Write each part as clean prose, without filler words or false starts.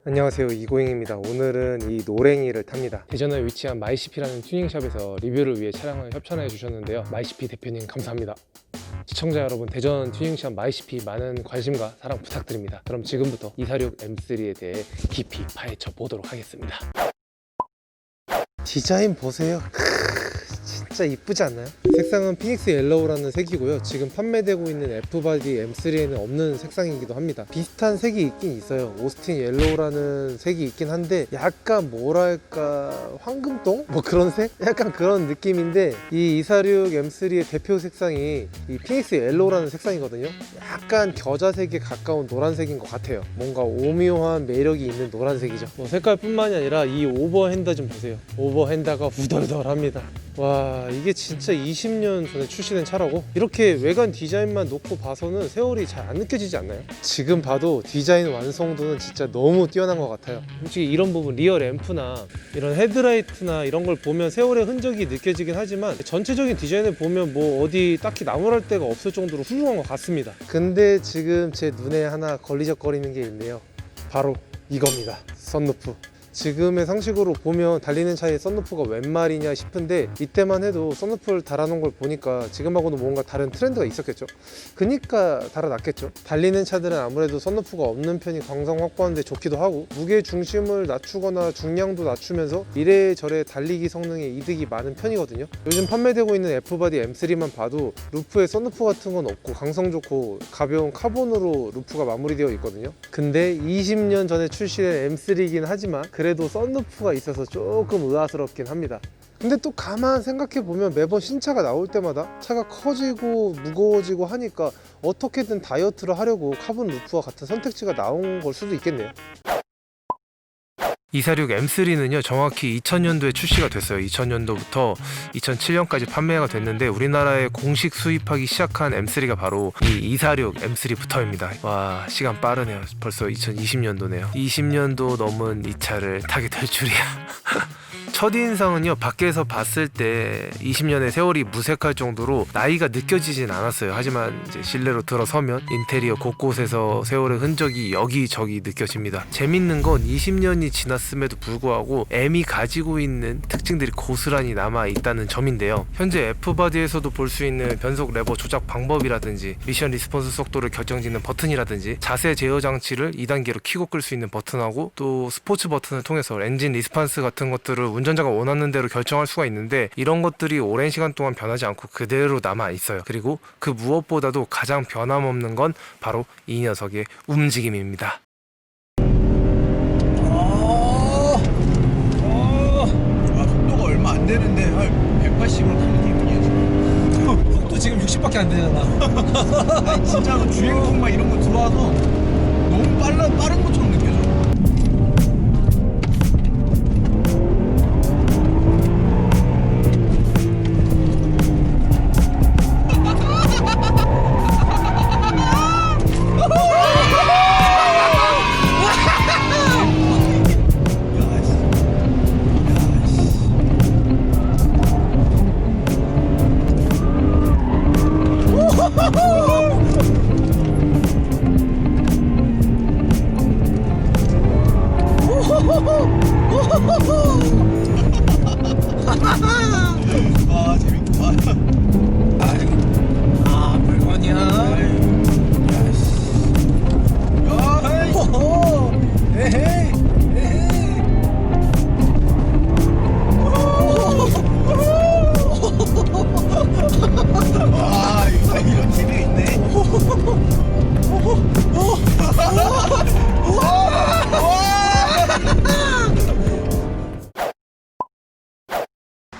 안녕하세요, 이고잉입니다. 오늘은 이 노랭이를 탑니다. 대전에 위치한 마이CP라는 튜닝샵에서 리뷰를 위해 차량을 협찬해 주셨는데요. 마이CP 대표님 감사합니다. 시청자 여러분, 대전 튜닝샵 마이CP 많은 관심과 사랑 부탁드립니다. 그럼 지금부터 246 M3에 대해 깊이 파헤쳐 보도록 하겠습니다. 디자인 보세요. 진짜 이쁘지 않나요? 색상은 피닉스 옐로우라는 색이고요. 지금 판매되고 있는 F바디 M3에는 없는 색상이기도 합니다. 비슷한 색이 있긴 있어요. 오스틴 옐로우라는 색이 있긴 한데 약간 뭐랄까 황금동? 뭐 그런 색? 약간 그런 느낌인데 이 246 M3의 대표 색상이 이 피닉스 옐로우라는 색상이거든요. 약간 겨자색에 가까운 노란색인 것 같아요. 뭔가 오묘한 매력이 있는 노란색이죠. 뭐 색깔뿐만이 아니라 이 오버핸더 좀 보세요. 오버핸더가 우덜덜합니다. 와, 이게 진짜 20년 전에 출시된 차라고? 이렇게 외관 디자인만 놓고 봐서는 세월이 잘 안 느껴지지 않나요? 지금 봐도 디자인 완성도는 진짜 너무 뛰어난 것 같아요. 솔직히 이런 부분, 리어 램프나 이런 헤드라이트나 이런 걸 보면 세월의 흔적이 느껴지긴 하지만 전체적인 디자인을 보면 뭐 어디 딱히 나무랄 데가 없을 정도로 훌륭한 것 같습니다. 근데 지금 제 눈에 하나 걸리적거리는 게 있네요. 바로 이겁니다. 썬루프. 지금의 상식으로 보면 달리는 차에 썬루프가 웬 말이냐 싶은데 이때만 해도 썬루프를 달아놓은 걸 보니까 지금하고는 뭔가 다른 트렌드가 있었겠죠. 그니까 달아놨겠죠. 달리는 차들은 아무래도 썬루프가 없는 편이 광성 확보하는 데 좋기도 하고 무게 중심을 낮추거나 중량도 낮추면서 이래저래 달리기 성능에 이득이 많은 편이거든요. 요즘 판매되고 있는 F바디 M3만 봐도 루프에 썬루프 같은 건 없고 강성 좋고 가벼운 카본으로 루프가 마무리되어 있거든요. 근데 20년 전에 출시된 M3이긴 하지만 그래도 썬루프가 있어서 조금 의아스럽긴 합니다. 근데 또 가만 생각해보면 매번 신차가 나올 때마다 차가 커지고 무거워지고 하니까 어떻게든 다이어트를 하려고 카본 루프와 같은 선택지가 나온 걸 수도 있겠네요. 246 M3는요 정확히 2000년도에 출시가 됐어요. 2000년도부터 2007년까지 판매가 됐는데 우리나라에 공식 수입하기 시작한 M3가 바로 이 246 M3부터입니다. 와, 시간 빠르네요. 벌써 2020년도네요 20년도 넘은 이 차를 타게 될 줄이야. 첫인상은요, 밖에서 봤을 때 20년의 세월이 무색할 정도로 나이가 느껴지진 않았어요. 하지만 이제 실내로 들어서면 인테리어 곳곳에서 세월의 흔적이 여기저기 느껴집니다. 재밌는 건 20년이 지났음에도 불구하고 M이 가지고 있는 특징들이 고스란히 남아있다는 점인데요. 현재 F바디에서도 볼 수 있는 변속 레버 조작 방법이라든지 미션 리스폰스 속도를 결정짓는 버튼이라든지 자세 제어 장치를 2단계로 키고 끌 수 있는 버튼하고 또 스포츠 버튼을 통해서 엔진 리스판스 같은 것들을 운전자가 원하는 대로 결정할 수가 있는데 이런 것들이 오랜 시간 동안 변하지 않고 그대로 남아 있어요. 그리고 그 무엇보다도 가장 변함없는 건 바로 이 녀석의 움직임입니다. 속도가 얼마 안 되는데 한 180으로 가는 기분이야 지금. 속도 지금 60밖에 안 되잖아. 아니 진짜로 주행풍 막 이런 거 들어와서 너무 빠른 것처럼 느껴져. 아 재밌구만. 물건이야. 에헤이 에헤이. 와 이런 재미가 있네.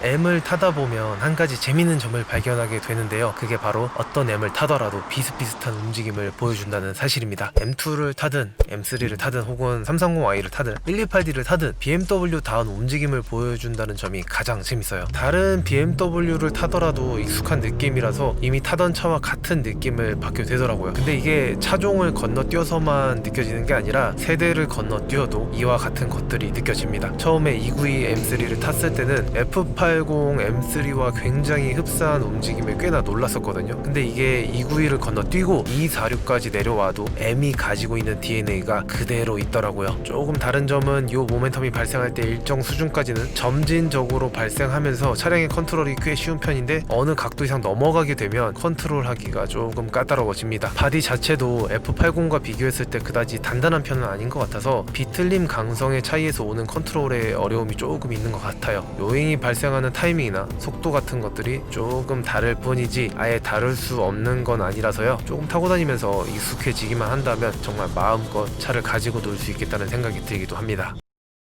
M을 타다 보면 한 가지 재밌는 점을 발견하게 되는데요. 그게 바로 어떤 M을 타더라도 비슷비슷한 움직임을 보여준다는 사실입니다. M2를 타든 M3를 타든 혹은 330i를 타든 128D를 타든 BMW다운 움직임을 보여준다는 점이 가장 재밌어요. 다른 BMW를 타더라도 익숙한 느낌이라서 이미 타던 차와 같은 느낌을 받게 되더라고요. 근데 이게 차종을 건너뛰어서만 느껴지는 게 아니라 세대를 건너뛰어도 이와 같은 것들이 느껴집니다. 처음에 292 M3를 탔을 때는 F8 M3와 굉장히 흡사한 움직임에 꽤나 놀랐었거든요. 근데 이게 291을 건너뛰고 246까지 내려와도 M이 가지고 있는 DNA가 그대로 있더라고요. 조금 다른 점은 이 모멘텀이 발생할 때 일정 수준까지는 점진적으로 발생하면서 차량의 컨트롤이 꽤 쉬운 편인데 어느 각도 이상 넘어가게 되면 컨트롤하기가 조금 까다로워집니다. 바디 자체도 F80과 비교했을 때 그다지 단단한 편은 아닌 것 같아서 비틀림 강성의 차이에서 오는 컨트롤의 어려움이 조금 있는 것 같아요. 요잉이 발생하는 타이밍이나 속도 같은 것들이 조금 다를 뿐이지 아예 다룰 수 없는 건 아니라서요. 조금 타고 다니면서 익숙해지기만 한다면 정말 마음껏 차를 가지고 놀 수 있겠다는 생각이 들기도 합니다.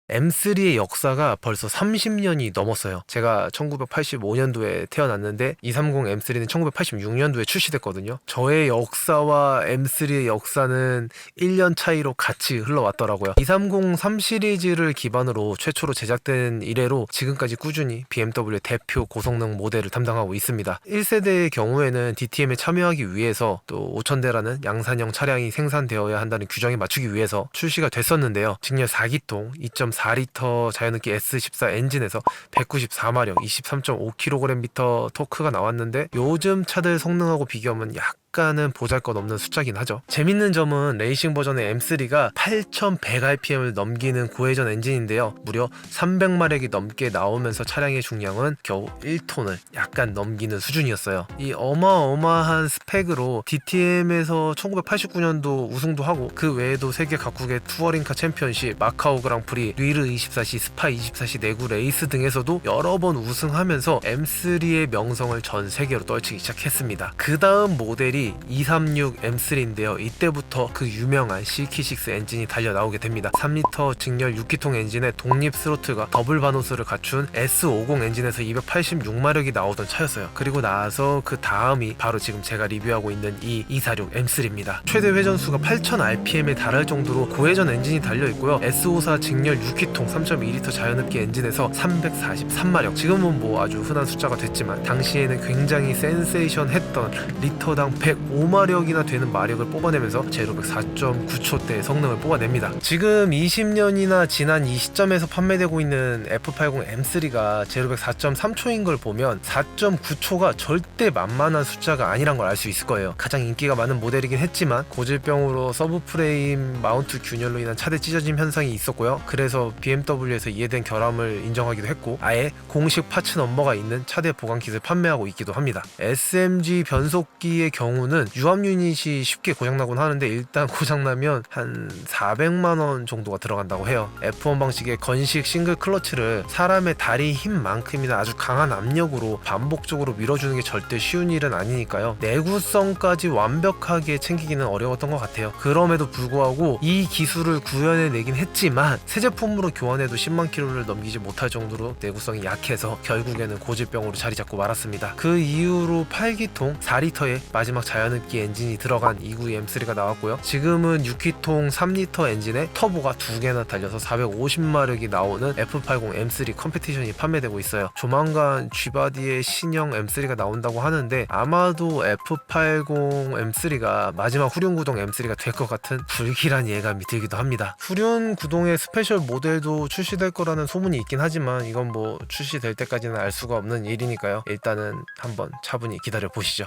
M3의 역사가 벌써 30년이 넘었어요. 제가 1985년도에 태어났는데 230 M3는 1986년도에 출시됐거든요. 저의 역사와 M3의 역사는 1년 차이로 같이 흘러왔더라고요. 230 3 시리즈를 기반으로 최초로 제작된 이래로 지금까지 꾸준히 BMW의 대표 고성능 모델을 담당하고 있습니다. 1세대의 경우에는 DTM에 참여하기 위해서 또 5000대라는 양산형 차량이 생산되어야 한다는 규정에 맞추기 위해서 출시가 됐었는데요. 직렬 4기통 2.4리터 자연흡기 S14 엔진에서 194마력 23.5kgm 토크가 나왔는데 요즘 차들 성능하고 비교하면 약간은 보잘것없는 숫자긴 하죠. 재밌는 점은 레이싱 버전의 M3가 8100rpm을 넘기는 고회전 엔진인데요. 무려 300마력이 넘게 나오면서 차량의 중량은 겨우 1톤을 약간 넘기는 수준이었어요. 이 어마어마한 스펙으로 DTM에서 1989년도 우승도 하고 그 외에도 세계 각국의 투어링카 챔피언십, 마카오 그랑프리, 뉘르 24시, 스파 24시 내구 레이스 등에서도 여러 번 우승하면서 M3의 명성을 전 세계로 떨치기 시작했습니다. 그 다음 모델이 236 M3인데요. 이때부터 그 유명한 CK6 엔진이 달려 나오게 됩니다. 3리터 직렬 6기통 엔진에 독립 스로틀과 더블 바노스를 갖춘 S50 엔진에서 286마력이 나오던 차였어요. 그리고 나서 그 다음이 바로 지금 제가 리뷰하고 있는 이 246 M3입니다. 최대 회전수가 8000rpm에 달할 정도로 고회전 엔진이 달려 있고요. S54 직렬 6기통 3.2리터 자연흡기 엔진에서 343마력. 지금은 뭐 아주 흔한 숫자가 됐지만 당시에는 굉장히 센세이션했던 리터당 105마력이나 되는 마력을 뽑아내면서 제로백 4.9초대의 성능을 뽑아냅니다. 지금 20년이나 지난 이 시점에서 판매되고 있는 F80 M3가 제로백 4.3초인 걸 보면 4.9초가 절대 만만한 숫자가 아니란 걸 알 수 있을 거예요. 가장 인기가 많은 모델이긴 했지만 고질병으로 서브프레임 마운트 균열로 인한 차대 찢어짐 현상이 있었고요. 그래서 BMW에서 이해된 결함을 인정하기도 했고 아예 공식 파츠 넘버가 있는 차대 보강킷을 판매하고 있기도 합니다. SMG 변속기의 경우는 유압 유닛이 쉽게 고장나곤 하는데 일단 고장나면 한 400만원 정도가 들어간다고 해요. F1 방식의 건식 싱글 클러치를 사람의 다리 힘만큼이나 아주 강한 압력으로 반복적으로 밀어주는 게 절대 쉬운 일은 아니니까요. 내구성까지 완벽하게 챙기기는 어려웠던 것 같아요. 그럼에도 불구하고 이 기술을 구현해내긴 했지만 새 제품으로 교환해도 10만 킬로를 넘기지 못할 정도로 내구성이 약해서 결국에는 고질병으로 자리 잡고 말았습니다. 그 이후로 8기통 4리터의 마지막 자연흡기 엔진이 들어간 292 M3가 나왔고요. 지금은 6기통 3리터 엔진에 터보가 2개나 달려서 450마력이 나오는 F80 M3 컴피티션이 판매되고 있어요. 조만간 G바디의 신형 M3가 나온다고 하는데 아마도 F80 M3가 마지막 후륜 구동 M3가 될 것 같은 불길한 예감이 들기도 합니다. 후륜 구동의 스페셜 모델도 출시될 거라는 소문이 있긴 하지만 이건 뭐 출시될 때까지는 알 수가 없는 일이니까요. 일단은 한번 차분히 기다려 보시죠.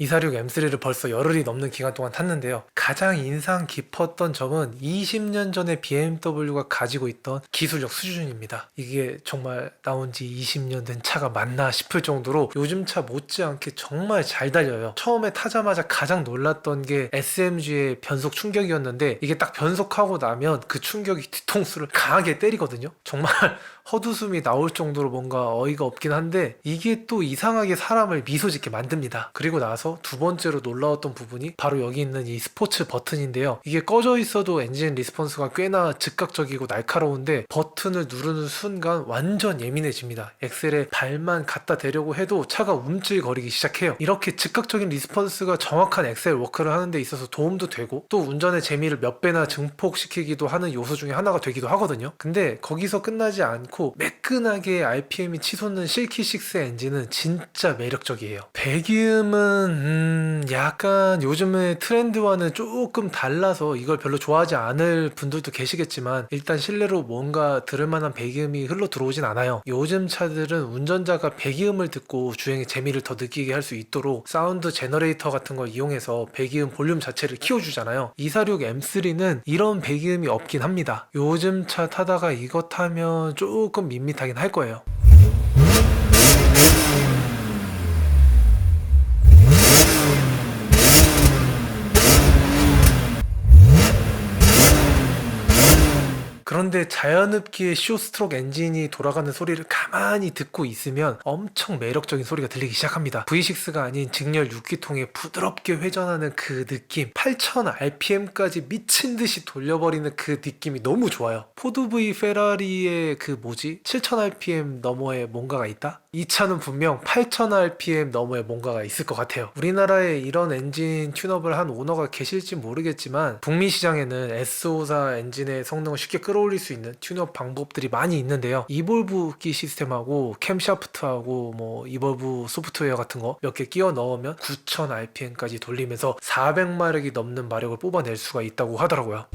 246 M3를 벌써 열흘이 넘는 기간 동안 탔는데요. 가장 인상 깊었던 점은 20년 전에 BMW가 가지고 있던 기술력 수준입니다. 이게 정말 나온 지 20년 된 차가 맞나 싶을 정도로 요즘 차 못지않게 정말 잘 달려요. 처음에 타자마자 가장 놀랐던 게 SMG의 변속 충격이었는데 이게 딱 변속하고 나면 그 충격이 뒤통수를 강하게 때리거든요. 정말 헛웃음이 나올 정도로 뭔가 어이가 없긴 한데 이게 또 이상하게 사람을 미소 짓게 만듭니다. 그리고 나서 두 번째로 놀라웠던 부분이 바로 여기 있는 이 스포츠 버튼인데요. 이게 꺼져 있어도 엔진 리스폰스가 꽤나 즉각적이고 날카로운데 버튼을 누르는 순간 완전 예민해집니다. 엑셀에 발만 갖다 대려고 해도 차가 움찔거리기 시작해요. 이렇게 즉각적인 리스폰스가 정확한 엑셀 워크를 하는 데 있어서 도움도 되고 또 운전의 재미를 몇 배나 증폭시키기도 하는 요소 중에 하나가 되기도 하거든요. 근데 거기서 끝나지 않고 않고 매끈하게 RPM이 치솟는 실키6 엔진은 진짜 매력적이에요. 배기음은 약간 요즘의 트렌드와는 조금 달라서 이걸 별로 좋아하지 않을 분들도 계시겠지만 일단 실내로 뭔가 들을 만한 배기음이 흘러 들어오진 않아요. 요즘 차들은 운전자가 배기음을 듣고 주행의 재미를 더 느끼게 할 수 있도록 사운드 제너레이터 같은 걸 이용해서 배기음 볼륨 자체를 키워주잖아요. 246 M3는 이런 배기음이 없긴 합니다. 요즘 차 타다가 이거 타면 조금 밋밋하긴 할 거예요. 그런데 자연흡기의 쇼스트로크 엔진이 돌아가는 소리를 가만히 듣고 있으면 엄청 매력적인 소리가 들리기 시작합니다. V6가 아닌 직렬 6기통에 부드럽게 회전하는 그 느낌, 8000rpm까지 미친 듯이 돌려버리는 그 느낌이 너무 좋아요. 포드 V 페라리의 7000rpm 너머에 뭔가가 있다? 이 차는 분명 8000rpm 너머에 뭔가가 있을 것 같아요. 우리나라에 이런 엔진 튠업을 한 오너가 계실지 모르겠지만 북미 시장에는 S54 엔진의 성능을 쉽게 끌어올릴 수 있는 튠업 방법들이 많이 있는데요. 이볼브기 시스템하고 캠샤프트하고 뭐 이볼브 소프트웨어 같은 거 몇 개 끼워 넣으면 9000rpm까지 돌리면서 400마력이 넘는 마력을 뽑아낼 수가 있다고 하더라고요.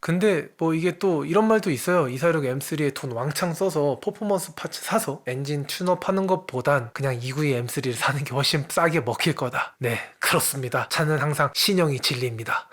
근데 뭐 이게 또 이런 말도 있어요. 246 M3에 돈 왕창 써서 퍼포먼스 파츠 사서 엔진 튠업 하는 것보단 그냥 292 M3를 사는 게 훨씬 싸게 먹힐 거다. 네, 그렇습니다. 차는 항상 신형이 진리입니다.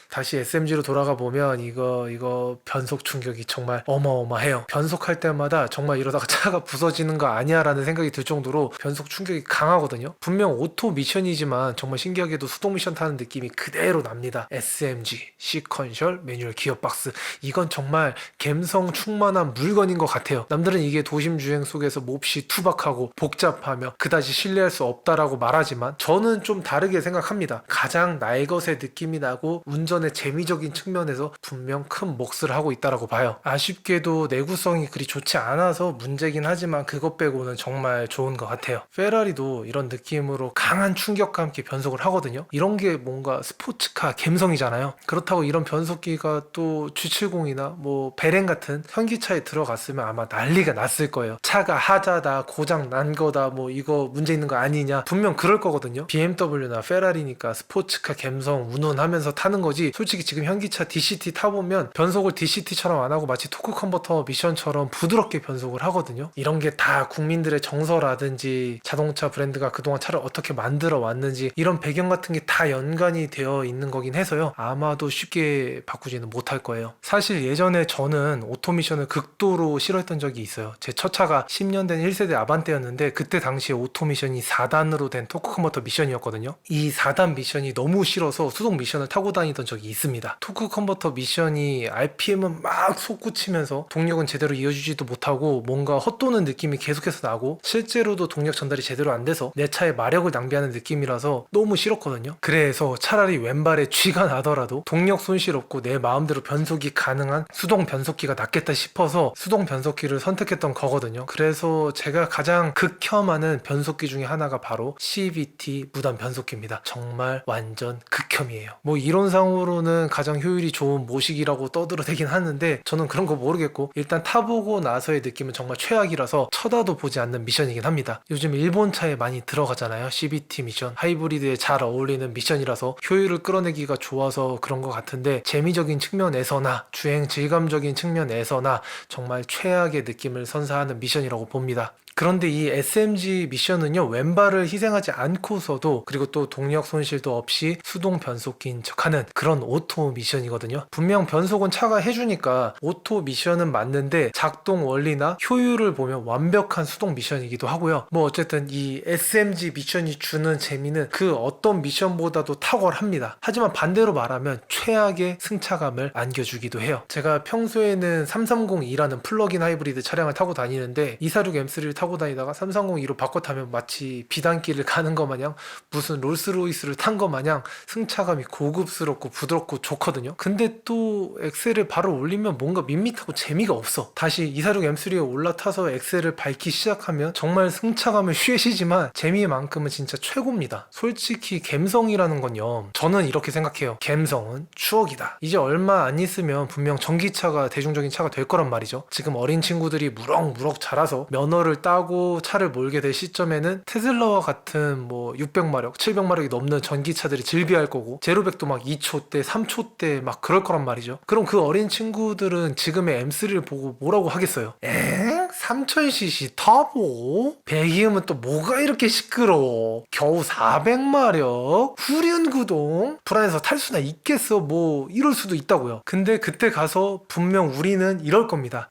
다시 SMG로 돌아가 보면 이거 변속 충격이 정말 어마어마해요. 변속할 때마다 정말 이러다가 차가 부서지는 거 아니야 라는 생각이 들 정도로 변속 충격이 강하거든요. 분명 오토 미션이지만 정말 신기하게도 수동 미션 타는 느낌이 그대로 납니다. SMG, 시퀀셜, 매뉴얼 기어박스, 이건 정말 감성 충만한 물건인 것 같아요. 남들은 이게 도심 주행 속에서 몹시 투박하고 복잡하며 그다지 신뢰할 수 없다라고 말하지만 저는 좀 다르게 생각합니다. 가장 날 것의 느낌이 나고 운전의 재미적인 측면에서 분명 큰 몫을 하고 있다라고 봐요. 아쉽게도 내구성이 그리 좋지 않아서 문제긴 하지만 그것 빼고는 정말 좋은 것 같아요. 페라리도 이런 느낌으로 강한 충격과 함께 변속을 하거든요. 이런 게 뭔가 스포츠카 감성이잖아요. 그렇다고 이런 변속기가 또 G70이나 뭐 베렌 같은 현기차에 들어갔으면 아마 난리가 났을 거예요. 차가 하자다, 고장 난 거다, 뭐 이거 문제 있는 거 아니냐, 분명 그럴 거거든요. BMW나 페라리니까 스포츠카 감성 운운하면서 타는 거지. 솔직히 지금 현기차 DCT 타보면 변속을 DCT처럼 안 하고 마치 토크 컨버터 미션처럼 부드럽게 변속을 하거든요. 이런 게 다 국민들의 정서라든지 자동차 브랜드가 그동안 차를 어떻게 만들어 왔는지 이런 배경 같은 게 다 연관이 되어 있는 거긴 해서요. 아마도 쉽게 바꾸지는 못할 거예요. 사실 예전에 저는 오토미션을 극도로 싫어했던 적이 있어요. 제 첫 차가 10년 된 1세대 아반떼였는데 그때 당시에 오토미션이 4단으로 된 토크 컨버터 미션이었거든요. 이 4단 미션이 너무 싫어서 수동 미션을 타고 다니던 적이 있습니다. 토크 컨버터 미션이 RPM은 막 솟구치면서 동력은 제대로 이어주지도 못하고 뭔가 헛도는 느낌이 계속해서 나고 실제로도 동력 전달이 제대로 안 돼서 내 차의 마력을 낭비하는 느낌이라서 너무 싫었거든요. 그래서 차라리 왼발에 쥐가 나더라도 동력 손실 없고 내 마음대로 변속이 가능한 수동 변속기가 낫겠다 싶어서 수동 변속기를 선택했던 거거든요. 그래서 제가 가장 극혐하는 변속기 중에 하나가 바로 CVT 무단 변속기입니다. 정말 완전 극혐이에요. 뭐 이론상으로는 가장 효율이 좋은 모식이라고 떠들어대긴 하는데 저는 그런 거 모르겠고 일단 타보고 나서의 느낌은 정말 최악이라서 쳐다도 보지 않는 미션이긴 합니다. 요즘 일본 차에 많이 들어가잖아요. CVT 미션, 하이브리드에 잘 어울리는 미션이라서 효율을 끌어내기가 좋아서 그런 것 같은데 재미적인 측면에서나 주행 질감적인 측면에서나 정말 최악의 느낌을 선사하는 미션이라고 봅니다. 그런데 이 SMG 미션은요, 왼발을 희생하지 않고서도, 그리고 또 동력 손실도 없이 수동 변속기인 척하는 그런 오토 미션이거든요. 분명 변속은 차가 해주니까 오토 미션은 맞는데 작동 원리나 효율을 보면 완벽한 수동 미션이기도 하고요. 뭐 어쨌든 이 SMG 미션이 주는 재미는 그 어떤 미션보다도 탁월합니다. 하지만 반대로 말하면 최악의 승차감을 안겨주기도 해요. 제가 평소에는 330E라는 플러그인 하이브리드 차량을 타고 다니는데 246 M3를 타고 다니다가 330E로 바꿔 타면 마치 비단길을 가는 것 마냥, 무슨 롤스로이스를 탄 것 마냥 승차감이 고급스럽고 부드럽고 좋거든요. 근데 또 엑셀을 바로 올리면 뭔가 밋밋하고 재미가 없어. 다시 246 M3에 올라타서 엑셀을 밟기 시작하면 정말 승차감을 쉬시지만 재미만큼은 진짜 최고입니다. 솔직히 갬성이라는 건요, 저는 이렇게 생각해요. 갬성은 추억이다. 이제 얼마 안 있으면 분명 전기차가 대중적인 차가 될 거란 말이죠. 지금 어린 친구들이 무럭무럭 자라서 면허를 따고 차를 몰게 될 시점에는 테슬라와 같은 뭐 600마력, 700마력이 넘는 전기차들이 즐비할 거고, 제로백도 막 2초대, 3초대 막 그럴 거란 말이죠. 그럼 그 어린 친구들은 지금의 M3를 보고 뭐라고 하겠어요? 3000cc 터보? 배기음은 또 뭐가 이렇게 시끄러워? 겨우 400마력? 후륜구동? 불안해서 탈 수나 있겠어? 뭐 이럴 수도 있다고요. 근데 그때 가서 분명 우리는 이럴 겁니다.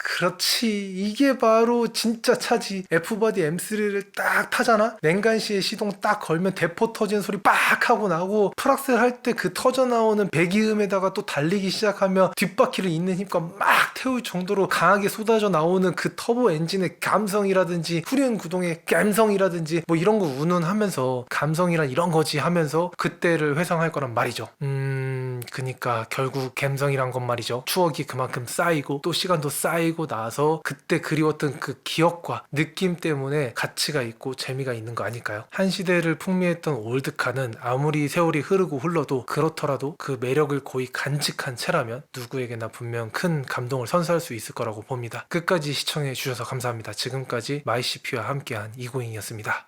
그렇지, 이게 바로 진짜 차지. F바디 M3를 딱 타잖아? 냉간시에 시동 딱 걸면 대포 터지는 소리 빡 하고 나고, 풀악셀 할 때 그 터져 나오는 배기음에다가 또 달리기 시작하면 뒷바퀴를 있는 힘과 막 태울 정도로 강하게 쏟아져 나오는 그 터보 엔진의 감성이라든지 후륜 구동의 감성이라든지 뭐 이런 거 운운하면서 감성이란 이런 거지 하면서 그때를 회상할 거란 말이죠. 그니까 결국 감성이란 건 말이죠, 추억이 그만큼 쌓이고 또 시간도 쌓이고 나서 그때 그리웠던 그 기억과 느낌 때문에 가치가 있고 재미가 있는 거 아닐까요? 한 시대를 풍미했던 올드카는 아무리 세월이 흐르고 흘러도 그렇더라도 그 매력을 거의 간직한 채라면 누구에게나 분명 큰 감동을 선사할 수 있을 거라고 봅니다. 끝까지 시청해 주셔서 감사합니다. 지금까지 마이CP와 함께한 이고잉이었습니다.